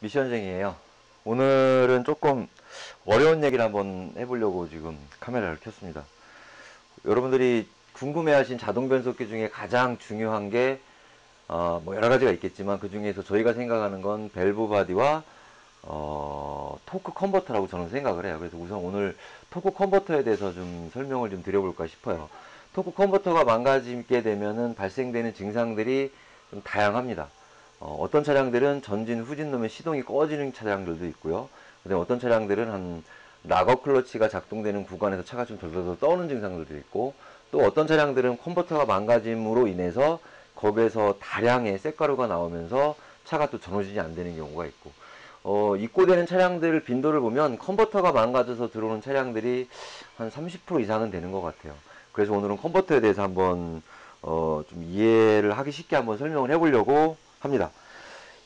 미션쟁이에요. 오늘은 조금 어려운 얘기를 한번 해보려고 지금 카메라를 켰습니다. 여러분들이 궁금해하신 자동 변속기 중에 가장 중요한 게 뭐 여러 가지가 있겠지만 그 중에서 저희가 생각하는 건 밸브 바디와 토크 컨버터라고 저는 생각을 해요. 그래서 우선 오늘 토크 컨버터에 대해서 좀 설명을 좀 드려볼까 싶어요. 토크 컨버터가 망가지게 되면은 발생되는 증상들이 좀 다양합니다. 어떤 차량들은 전진 후진 놓으면 시동이 꺼지는 차량들도 있고요. 그다음에 어떤 차량들은 한 락어 클러치가 작동되는 구간에서 차가 좀 덜덜덜 떠오는 증상들도 있고, 또 어떤 차량들은 컨버터가 망가짐으로 인해서 거기에서 다량의 쇳가루가 나오면서 차가 또 전호진이 안 되는 경우가 있고, 입고되는 차량들 빈도를 보면 컨버터가 망가져서 들어오는 차량들이 한 30% 이상은 되는 것 같아요. 그래서 오늘은 컨버터에 대해서 한번 좀 이해를 하기 쉽게 한번 설명을 해보려고 합니다.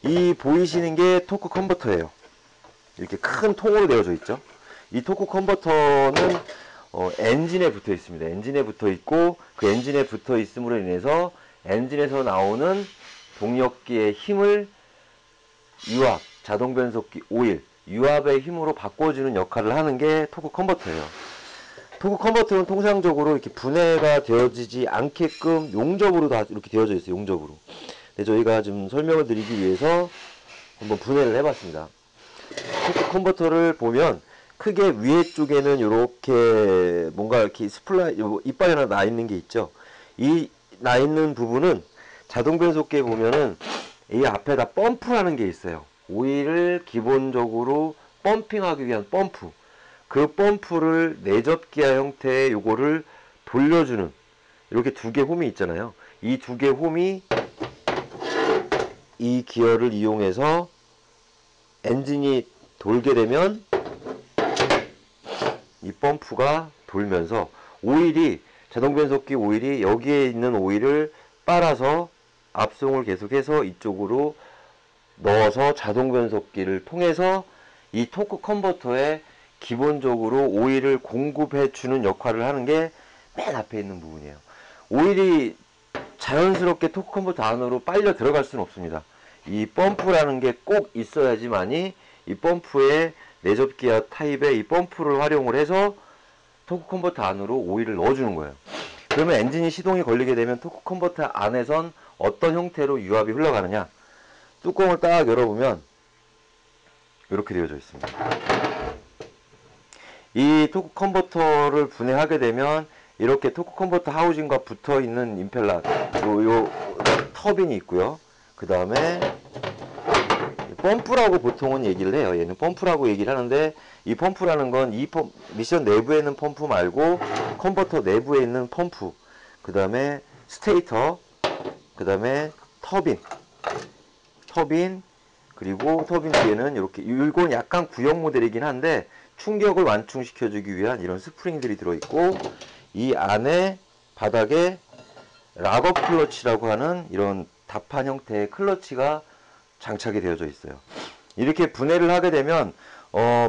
이 보이시는 게 토크 컨버터예요. 이렇게 큰 통으로 되어져 있죠. 이 토크 컨버터는 엔진에 붙어 있습니다. 엔진에 붙어 있고, 그 엔진에 붙어 있음으로 인해서 엔진에서 나오는 동력기의 힘을 유압, 자동 변속기 오일, 유압의 힘으로 바꿔주는 역할을 하는 게 토크 컨버터예요. 토크 컨버터는 통상적으로 이렇게 분해가 되어지지 않게끔 용접으로 다 이렇게 되어져 있어요. 용접으로. 근데 저희가 좀 설명을 드리기 위해서 한번 분해를 해봤습니다. 토크 컨버터를 보면 크게 위에 쪽에는 이렇게 뭔가 이렇게 이빨이 하나 나 있는 게 있죠. 이 나 있는 부분은 자동 변속기에 보면은 이 앞에다 펌프라는 게 있어요. 오일을 기본적으로 펌핑하기 위한 펌프. 그 펌프를 내접기화 형태의 요거를 돌려주는, 이렇게 두 개 홈이 있잖아요. 이 두 개 홈이 이 기어를 이용해서 엔진이 돌게 되면 이 펌프가 돌면서 자동 변속기 오일이 여기에 있는 오일을 빨아서 압송을 계속해서 이쪽으로 넣어서 자동 변속기를 통해서 이 토크 컨버터에 기본적으로 오일을 공급해 주는 역할을 하는 게 맨 앞에 있는 부분이에요. 오일이 자연스럽게 토크 컨버터 안으로 빨려 들어갈 수는 없습니다. 이 펌프라는 게 꼭 있어야지만이 이 펌프에 내접기화 타입의 이 펌프를 활용을 해서 토크 컨버터 안으로 오일을 넣어주는 거예요. 그러면 엔진이 시동이 걸리게 되면 토크 컨버터 안에선 어떤 형태로 유압이 흘러가느냐, 뚜껑을 딱 열어보면 이렇게 되어져 있습니다. 이 토크 컨버터를 분해하게 되면 이렇게 토크 컨버터 하우징과 붙어 있는 임펠러, 요 터빈이 있고요. 그 다음에 펌프라고 보통은 얘기를 해요. 얘는 펌프라고 얘기를 하는데, 이 펌프라는 건 이 미션 내부에 있는 펌프 말고 컨버터 내부에 있는 펌프, 그 다음에 스테이터, 그 다음에 터빈, 그리고 터빈 뒤에는 이렇게, 이건 약간 구형 모델이긴 한데 충격을 완충시켜주기 위한 이런 스프링들이 들어있고, 이 안에 바닥에 락업 클러치라고 하는 이런 답판 형태의 클러치가 장착이 되어져 있어요. 이렇게 분해를 하게 되면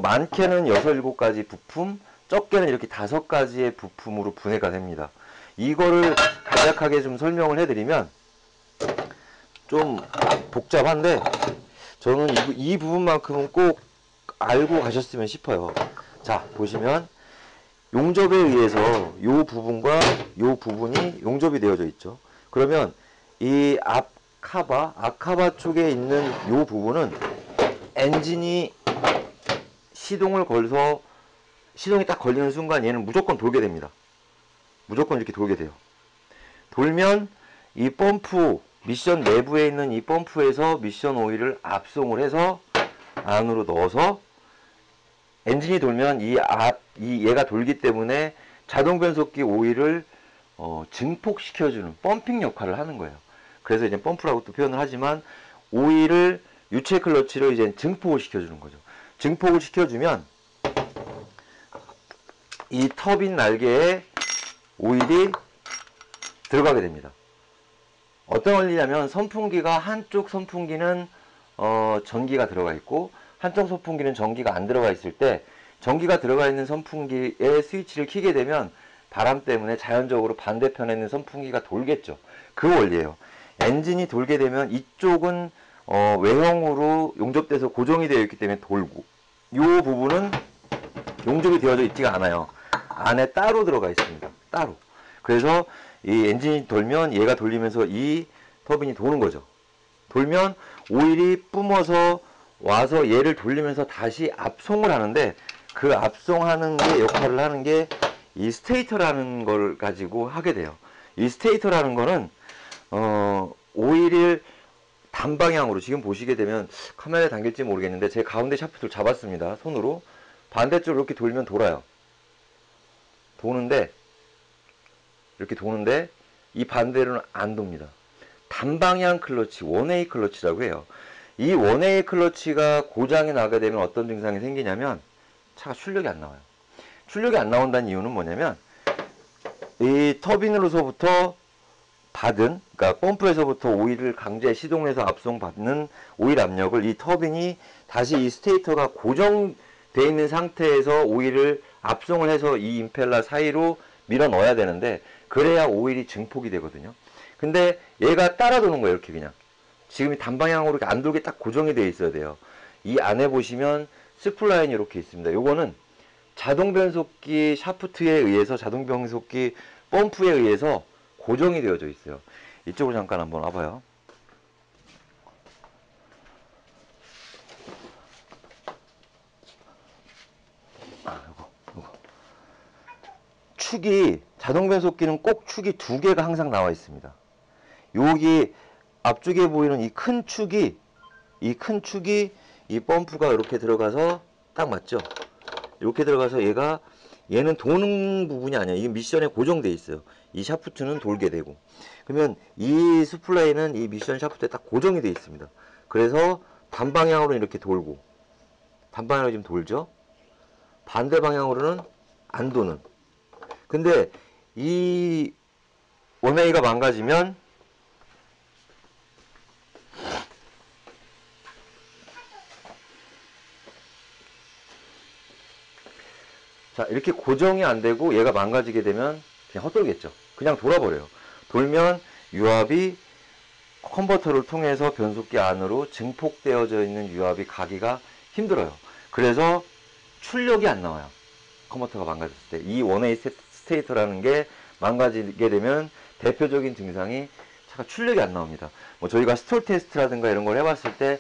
많게는 6, 7가지 부품, 적게는 이렇게 5가지의 부품으로 분해가 됩니다. 이거를 간략하게 좀 설명을 해드리면 좀 복잡한데, 저는 이 부분만큼은 꼭 알고 가셨으면 싶어요. 자, 보시면 용접에 의해서 이 부분과 이 부분이 용접이 되어져 있죠. 그러면 이 아카바 쪽에 있는 이 부분은 엔진이 시동을 걸어서, 시동이 딱 걸리는 순간 얘는 무조건 돌게 됩니다. 무조건 이렇게 돌게 돼요. 돌면 이 펌프, 미션 내부에 있는 이 펌프에서 미션 오일을 압송을 해서 안으로 넣어서, 엔진이 돌면 얘가 돌기 때문에 자동 변속기 오일을 증폭시켜주는 펌핑 역할을 하는 거예요. 그래서 이제 펌프라고 또 표현을 하지만, 오일을 유체 클러치로 이제 증폭을 시켜주는 거죠. 증폭을 시켜주면 이 터빈 날개에 오일이 들어가게 됩니다. 어떤 원리냐면, 선풍기가 한쪽 선풍기는 전기가 들어가 있고 한쪽 선풍기는 전기가 안 들어가 있을 때, 전기가 들어가 있는 선풍기의 스위치를 켜게 되면 바람 때문에 자연적으로 반대편에 있는 선풍기가 돌겠죠. 그 원리예요. 엔진이 돌게 되면 이쪽은 외형으로 용접돼서 고정이 되어 있기 때문에 돌고, 이 부분은 용접이 되어져 있지가 않아요. 안에 따로 들어가 있습니다. 따로. 그래서 이 엔진이 돌면 얘가 돌리면서 이 터빈이 도는 거죠. 돌면 오일이 뿜어서 와서 얘를 돌리면서 다시 압송을 하는데, 그 압송하는 게 역할을 하는 게 이 스테이터라는 걸 가지고 하게 돼요. 이 스테이터라는 거는 오일을 단방향으로, 지금 보시게 되면 카메라에 담길지 모르겠는데 제 가운데 샤프트를 잡았습니다. 손으로. 반대쪽으로 이렇게 돌면 돌아요. 도는데, 이렇게 도는데 이 반대로는 안 돕니다. 단방향 클러치, 원웨이 클러치라고 해요. 이 원웨이 클러치가 고장이 나게 되면 어떤 증상이 생기냐면 차가 출력이 안 나와요. 출력이 안 나온다는 이유는 뭐냐면, 이 터빈으로서부터 받은, 그러니까 펌프에서부터 오일을 강제 시동해서 압송받는 오일 압력을 이 터빈이 다시 이 스테이터가 고정되어 있는 상태에서 오일을 압송을 해서 이 임펠러 사이로 밀어 넣어야 되는데, 그래야 오일이 증폭이 되거든요. 근데 얘가 따라 도는 거예요. 이렇게 그냥. 지금 단방향으로 이렇게 안 돌게 딱 고정이 되어 있어야 돼요. 이 안에 보시면 스플라인이 이렇게 있습니다. 요거는 자동 변속기 샤프트에 의해서, 자동 변속기 펌프에 의해서 고정이 되어져 있어요. 이쪽으로 잠깐 한번 와봐요. 요거. 축이, 자동 변속기는 꼭 축이 두 개가 항상 나와 있습니다. 여기 앞쪽에 보이는 이 큰 축이, 이 펌프가 이렇게 들어가서 딱 맞죠? 이렇게 들어가서 얘는 도는 부분이 아니야. 이게 미션에 고정돼 있어요. 이 샤프트는 돌게 되고. 그러면 이 스플라이는 이 미션 샤프트에 딱 고정이 돼 있습니다. 그래서 단방향으로 이렇게 돌고, 단방향으로 지금 돌죠? 반대 방향으로는 안 도는. 근데 이 원웨이가 망가지면 자, 이렇게 고정이 안 되고 얘가 망가지게 되면 그냥 헛돌겠죠. 그냥 돌아버려요. 돌면 유압이 컨버터를 통해서 변속기 안으로 증폭되어져 있는 유압이 가기가 힘들어요. 그래서 출력이 안 나와요. 컨버터가 망가졌을 때. 이 원웨이 스테이터라는 게 망가지게 되면 대표적인 증상이 차가 출력이 안 나옵니다. 뭐 저희가 스톨 테스트라든가 이런 걸 해봤을 때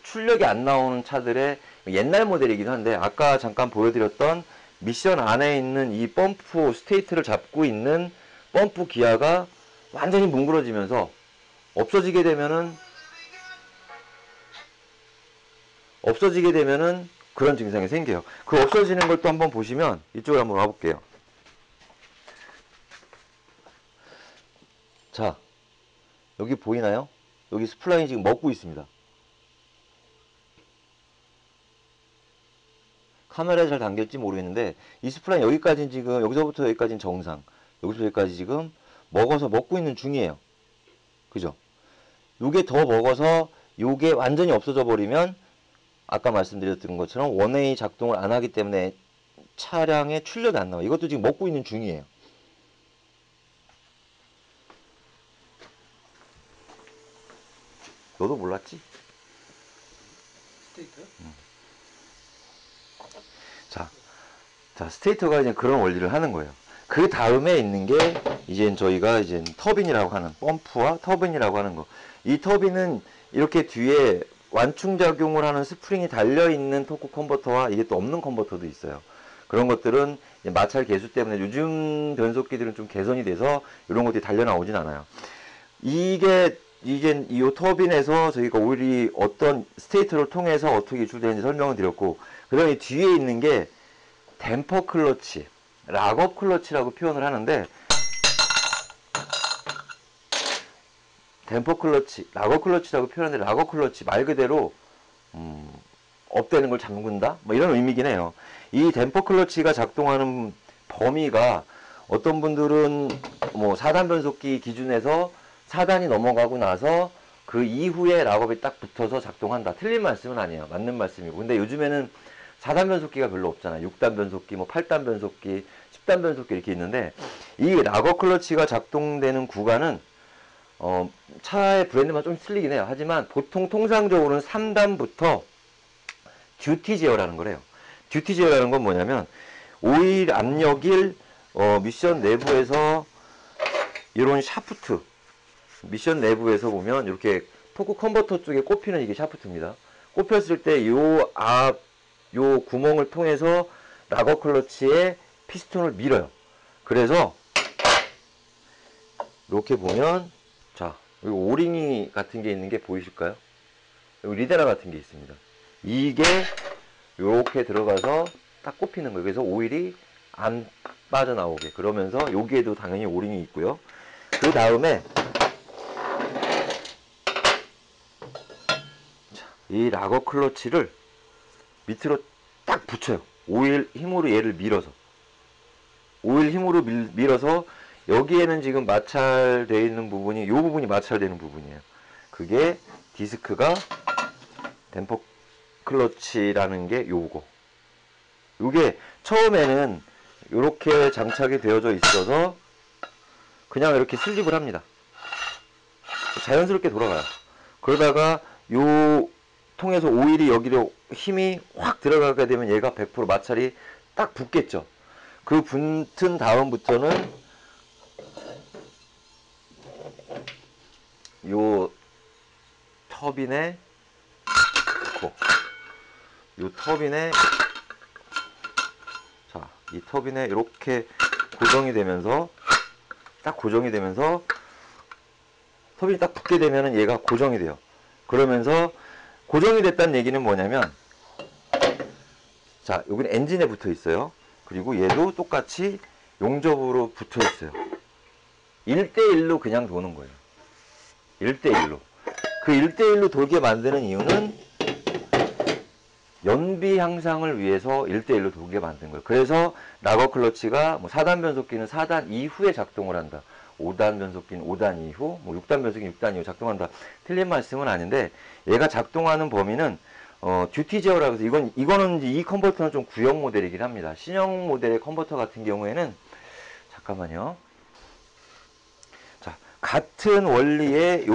출력이 안 나오는 차들의 옛날 모델이기도 한데, 아까 잠깐 보여드렸던 미션 안에 있는 이 펌프 스테이트를 잡고 있는 펌프 기아가 완전히 뭉그러지면서 없어지게 되면은 그런 증상이 생겨요. 그 없어지는 걸 또 한번 보시면, 이쪽으로 한번 와볼게요. 자, 여기 보이나요? 여기 스플라인이 지금 먹고 있습니다. 카메라에 잘 담길지 모르겠는데, 이 스플라인 여기까지는 지금, 여기서부터 여기까지는 정상, 여기서부터 여기까지 지금 먹고 있는 중이에요. 그죠? 요게 더 먹어서 요게 완전히 없어져 버리면 아까 말씀드렸던 것처럼 원웨이 작동을 안 하기 때문에 차량에 출력이 안 나와요. 이것도 지금 먹고 있는 중이에요. 너도 몰랐지? 스테이터요? 자, 스테이터가 이제 그런 원리를 하는 거예요. 그 다음에 있는 게 이제 저희가 이제 터빈이라고 하는, 펌프와 터빈이라고 하는 거. 이 터빈은 이렇게 뒤에 완충작용을 하는 스프링이 달려있는 토크 컨버터와 이게 또 없는 컨버터도 있어요. 그런 것들은 마찰 개수 때문에 요즘 변속기들은 좀 개선이 돼서 이런 것들이 달려 나오진 않아요. 이게 이 터빈에서 저희가 오일이 어떤 스테이터를 통해서 어떻게 유출되는지 설명을 드렸고, 그 다음에 뒤에 있는 게 댐퍼 클러치, 락업 클러치라고 표현을 하는데, 댐퍼 클러치, 락업 클러치라고 표현하는데, 락업 클러치 말 그대로 업되는 걸 잠근다? 뭐 이런 의미긴 해요. 이 댐퍼 클러치가 작동하는 범위가, 어떤 분들은 뭐 4단 변속기 기준에서 4단이 넘어가고 나서 그 이후에 락업이 딱 붙어서 작동한다. 틀린 말씀은 아니에요. 맞는 말씀이고. 근데 요즘에는 4단 변속기가 별로 없잖아요. 6단 변속기, 뭐 8단 변속기, 10단 변속기 이렇게 있는데, 이 락업 클러치가 작동되는 구간은 차의 브랜드만 좀 틀리긴 해요. 하지만 보통 통상적으로는 3단부터 듀티 제어라는 거래요. 듀티 제어라는 건 뭐냐면 오일 압력일 미션 내부에서 이런 샤프트, 미션 내부에서 보면 이렇게 토크 컨버터 쪽에 꼽히는 이게 샤프트입니다. 꼽혔을 때 요 구멍을 통해서 락어 클러치에 피스톤을 밀어요. 그래서 이렇게 보면 자, 여기 오링이 같은 게 있는 게 보이실까요? 여기 리데라 같은 게 있습니다. 이게 이렇게 들어가서 딱 꼽히는 거예요. 그래서 오일이 안 빠져나오게. 그러면서 여기에도 당연히 오링이 있고요. 그 다음에 이 락어 클러치를 밑으로 딱 붙여요. 오일 힘으로 얘를 밀어서. 오일 힘으로 밀어서 여기에는 지금 마찰되어 있는 부분이 이 부분이 마찰되는 부분이에요. 그게 디스크가 댐퍼 클러치라는 게 요거. 요게 처음에는 이렇게 장착이 되어져 있어서 그냥 이렇게 슬립을 합니다. 자연스럽게 돌아가요. 그러다가 요 통해서 오일이 여기로 힘이 확 들어가게 되면 얘가 100% 마찰이 딱 붙겠죠. 그 붙은 다음부터는 요 터빈에 넣고 요 터빈에 자, 이 터빈에 이렇게 고정이 되면서 딱 고정이 되면서 터빈이 딱 붙게 되면은 얘가 고정이 돼요. 그러면서 고정이 됐다는 얘기는 뭐냐면 자, 여기는 엔진에 붙어 있어요. 그리고 얘도 똑같이 용접으로 붙어 있어요. 1대1로 그냥 도는 거예요. 1대1로. 그 1대1로 돌게 만드는 이유는 연비 향상을 위해서 1대1로 돌게 만든 거예요. 그래서 락어 클러치가 뭐 4단 변속기는 4단 이후에 작동을 한다. 5단 변속기는 5단 이후, 뭐 6단 변속기는 6단 이후 작동한다. 틀린 말씀은 아닌데 얘가 작동하는 범위는 듀티 제어라고 해서 이거는 이 컨버터는 좀 구형 모델이긴 합니다. 신형 모델의 컨버터 같은 경우에는 잠깐만요. 자, 같은 원리의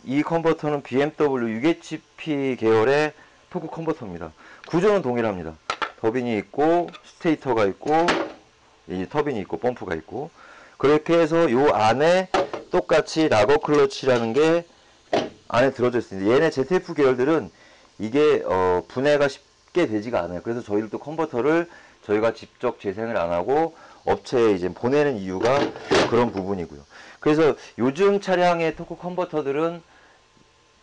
이 컨버터는 BMW 6HP 계열의 토크 컨버터입니다. 구조는 동일합니다. 터빈이 있고 스테이터가 있고 이 터빈이 있고 펌프가 있고 그렇게 해서 요 안에 똑같이 락어 클러치라는 게 안에 들어져 있습니다. 얘네 ZF 계열들은 이게 분해가 쉽게 되지가 않아요. 그래서 저희들도 컨버터를 저희가 직접 재생을 안 하고 업체에 이제 보내는 이유가 그런 부분이고요. 그래서 요즘 차량의 토크 컨버터들은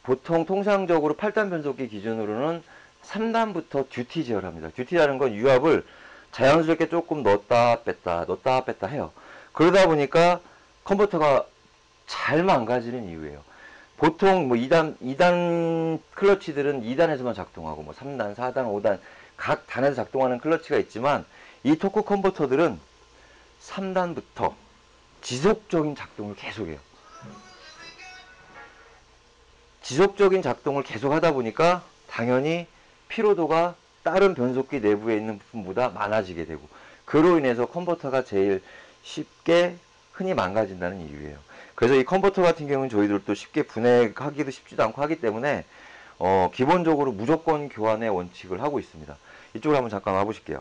보통 통상적으로 8단 변속기 기준으로는 3단부터 듀티 제어를 합니다. 듀티라는 건 유압을 자연스럽게 조금 넣었다 뺐다 해요. 그러다 보니까 컨버터가 잘 망가지는 이유예요. 보통 뭐 2단 클러치들은 2단에서만 작동하고 뭐 3단, 4단, 5단 각 단에서 작동하는 클러치가 있지만 이 토크 컨버터들은 3단부터 지속적인 작동을 계속해요. 지속적인 작동을 계속 하다 보니까 당연히 피로도가 다른 변속기 내부에 있는 부분보다 많아지게 되고 그로 인해서 컨버터가 제일 쉽게 흔히 망가진다는 이유예요. 그래서 이 컨버터 같은 경우는 저희들도 쉽게 분해하기도 쉽지도 않고 하기 때문에 기본적으로 무조건 교환의 원칙을 하고 있습니다. 이쪽으로 한번 잠깐 와보실게요.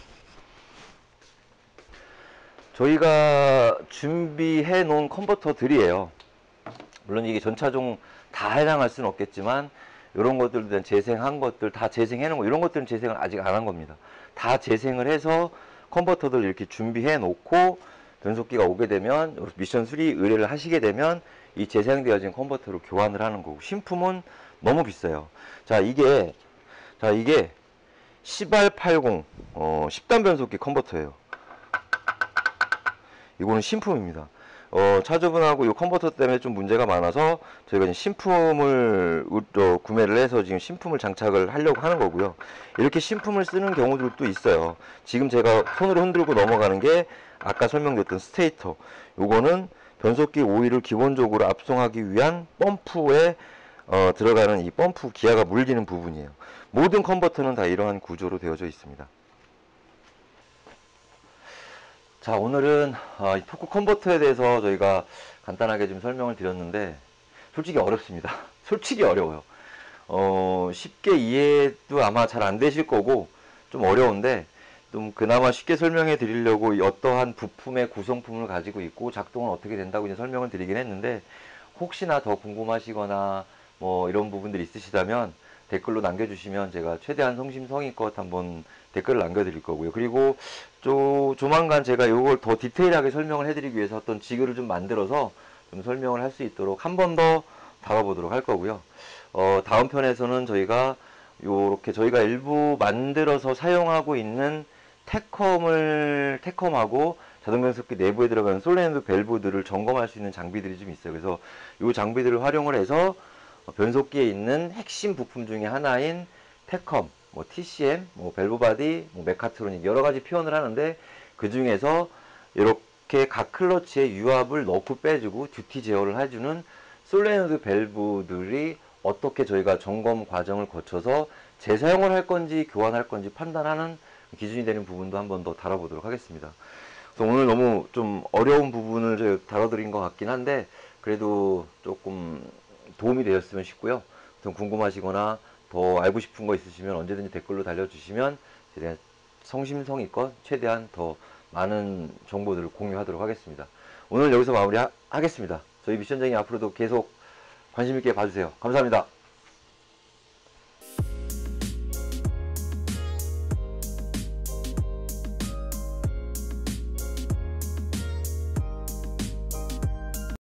저희가 준비해 놓은 컨버터들이에요. 물론 이게 전차종 다 해당할 수는 없겠지만 이런 것들에 대한 재생한 것들 다 재생해 놓은 거 이런 것들은 재생을 아직 안 한 겁니다. 다 재생을 해서 컨버터들 이렇게 준비해 놓고 변속기가 오게 되면 미션 수리 의뢰를 하시게 되면 이 재생되어진 컨버터로 교환을 하는 거고 신품은 너무 비싸요. 자 이게 10R80 10단 변속기 컨버터예요. 이거는 신품입니다. 차주분하고 이 컨버터 때문에 좀 문제가 많아서 저희가 신품을 구매를 해서 지금 신품을 장착을 하려고 하는 거고요. 이렇게 신품을 쓰는 경우들도 있어요. 지금 제가 손으로 흔들고 넘어가는 게 아까 설명드렸던 스테이터. 요거는 변속기 오일을 기본적으로 압송하기 위한 펌프에 들어가는 이 펌프 기아가 물리는 부분이에요. 모든 컨버터는 다 이러한 구조로 되어져 있습니다. 자, 오늘은 이 토크 컨버터에 대해서 저희가 간단하게 좀 설명을 드렸는데 솔직히 어렵습니다. 솔직히 어려워요. 쉽게 이해도 아마 잘 안 되실 거고 좀 어려운데 좀 그나마 쉽게 설명해 드리려고 어떠한 부품의 구성품을 가지고 있고 작동은 어떻게 된다고 이제 설명을 드리긴 했는데 혹시나 더 궁금하시거나 뭐 이런 부분들이 있으시다면 댓글로 남겨주시면 제가 최대한 성심성의껏 한번 댓글을 남겨드릴 거고요. 그리고 조만간 제가 이걸 더 디테일하게 설명을 해드리기 위해서 어떤 지글을 좀 만들어서 좀 설명을 할 수 있도록 한 번 더 다뤄보도록 할 거고요. 다음 편에서는 저희가 요렇게 저희가 일부 만들어서 사용하고 있는 테컴하고 자동 변속기 내부에 들어가는 솔enoid 밸브들을 점검할 수 있는 장비들이 좀 있어요. 그래서 이 장비들을 활용을 해서 변속기에 있는 핵심 부품 중에 하나인 테컴, 뭐 TCM, 뭐 밸브 바디, 뭐 메카트로닉 여러 가지 표현을 하는데 그 중에서 이렇게 각 클러치에 유압을 넣고 빼주고 듀티 제어를 해주는 솔레노드 밸브들이 어떻게 저희가 점검 과정을 거쳐서 재사용을 할 건지 교환할 건지 판단하는 기준이 되는 부분도 한번 더 다뤄보도록 하겠습니다. 그래서 오늘 너무 좀 어려운 부분을 제가 다뤄드린 것 같긴 한데 그래도 조금 도움이 되었으면 싶고요. 좀 궁금하시거나 더 알고 싶은 거 있으시면 언제든지 댓글로 달려주시면 제가 성심성의껏 최대한 더 많은 정보들을 공유하도록 하겠습니다. 오늘 여기서 마무리하겠습니다. 저희 미션쟁이 앞으로도 계속 관심 있게 봐주세요. 감사합니다.